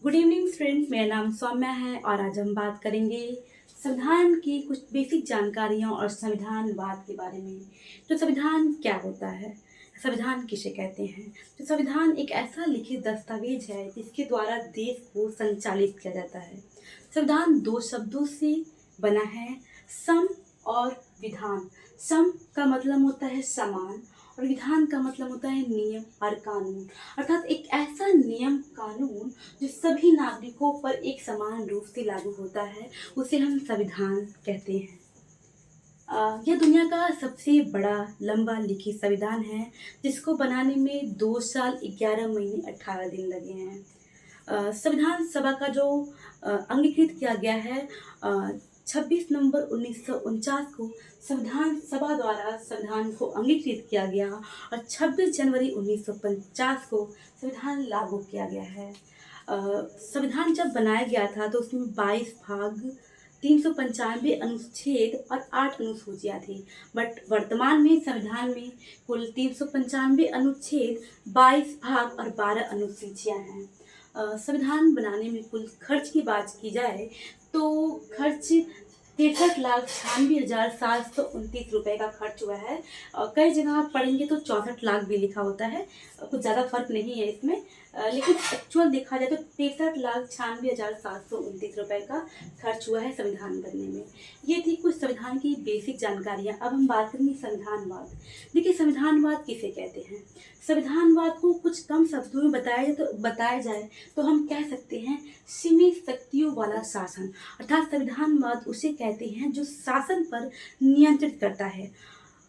Good evening friends, मेरा नाम सौम्या है और आज हम बात करेंगे संविधान की कुछ बेसिक जानकारियों और संविधानवाद के बारे में। तो संविधान क्या होता है, संविधान किसे कहते हैं? तो संविधान एक ऐसा लिखित दस्तावेज है जिसके द्वारा देश को संचालित किया जाता है। संविधान दो शब्दों से बना है, सम और विधान। सम का मतलब होता है समान और विधान का मतलब होता है नियम और कानून, अर्थात एक ऐसा नियम कानून जो सभी नागरिकों पर एक समान रूप से लागू होता है, उसे हम संविधान कहते हैं। यह दुनिया का सबसे बड़ा लंबा लिखित संविधान है जिसको बनाने में 2 साल 11 महीने 18 दिन लगे हैं। संविधान सभा का जो अंगीकृत किया गया है 26 नवंबर 1949 को संविधान सभा द्वारा संविधान को अंगीकृत किया गया और 26 जनवरी 1950 को संविधान लागू किया गया है। संविधान जब बनाया गया था तो उसमें 22 भाग, 395 अनुच्छेद और 8 अनुसूचियाँ थी। बट वर्तमान में संविधान में कुल 395 अनुच्छेद, 22 भाग और 12 अनुसूचियाँ हैं। संविधान बनाने में कुल खर्च की बात की जाए तो खर्च 63,96,729 रुपये का खर्च हुआ है। कई जगह आप पढ़ेंगे तो 64 लाख भी लिखा होता है, कुछ ज़्यादा फर्क नहीं है इसमें। लेकिन एक्चुअल देखा जाए तो 63,96,729 रुपये का खर्च हुआ है संविधान बनने में। ये थी कुछ संविधान की बेसिक जानकारियाँ। अब हम बात करेंगे संविधानवाद। देखिए, संविधानवाद किसे कहते हैं? संविधानवाद को कुछ कम शब्दों में बताया जाए तो हम कह सकते हैं सीमित शक्तियों वाला शासन, अर्थात संविधानवाद उसे कहते हैं जो शासन पर नियंत्रित करता है।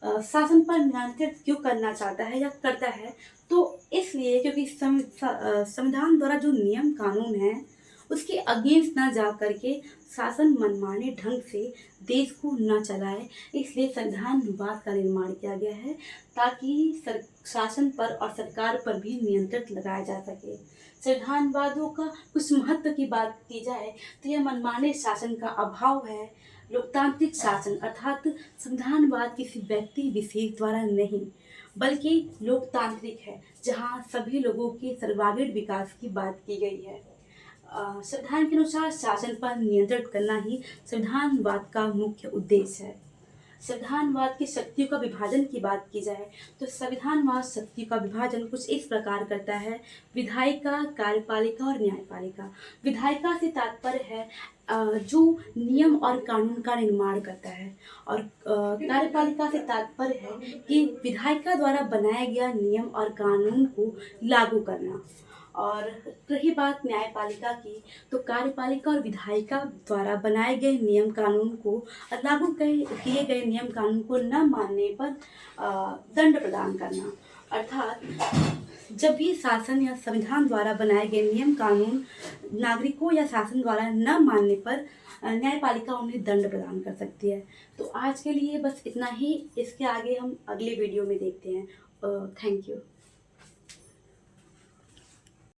शासन पर नियंत्रित क्यों करना चाहता है या करता है? तो इसलिए क्योंकि संविधान द्वारा जो नियम कानून है उसके अगेंस्ट ना जा करके शासन मनमाने ढंग से देश को न चलाए, इसलिए संविधानवाद का निर्माण किया गया है ताकि शासन पर और सरकार पर भी नियंत्रण लगाया जा सके। संविधानवादों का कुछ महत्व की बात की जाए तो यह मनमाने शासन का अभाव है। लोकतांत्रिक शासन अर्थात संविधानवाद किसी व्यक्ति विशेष द्वारा नहीं बल्कि लोकतांत्रिक है, जहाँ सभी लोगों के सर्वांगीण विकास की बात की गई है। संविधान के अनुसार शासन पर नियंत्रण करना ही संविधानवाद का मुख्य उद्देश्य है। संविधानवाद की शक्तियों का विभाजन की बात की जाए तो संविधानवाद शक्तियों का विभाजन कुछ इस प्रकार करता है: विधायिका, कार्यपालिका और न्यायपालिका। विधायिका से तात्पर्य है जो नियम और कानून का निर्माण करता है, और कार्यपालिका से तात्पर्य है कि विधायिका द्वारा बनाया गया नियम और कानून को लागू करना। और रही बात न्यायपालिका की, तो कार्यपालिका और विधायिका द्वारा बनाए गए नियम कानून को लागू किए गए नियम कानून को न मानने पर दंड प्रदान करना। अर्थात जब भी शासन या संविधान द्वारा बनाए गए नियम कानून नागरिकों या शासन द्वारा न मानने पर न्यायपालिका उन्हें दंड प्रदान कर सकती है। तो आज के लिए बस इतना ही, इसके आगे हम अगले वीडियो में देखते हैं। Thank you.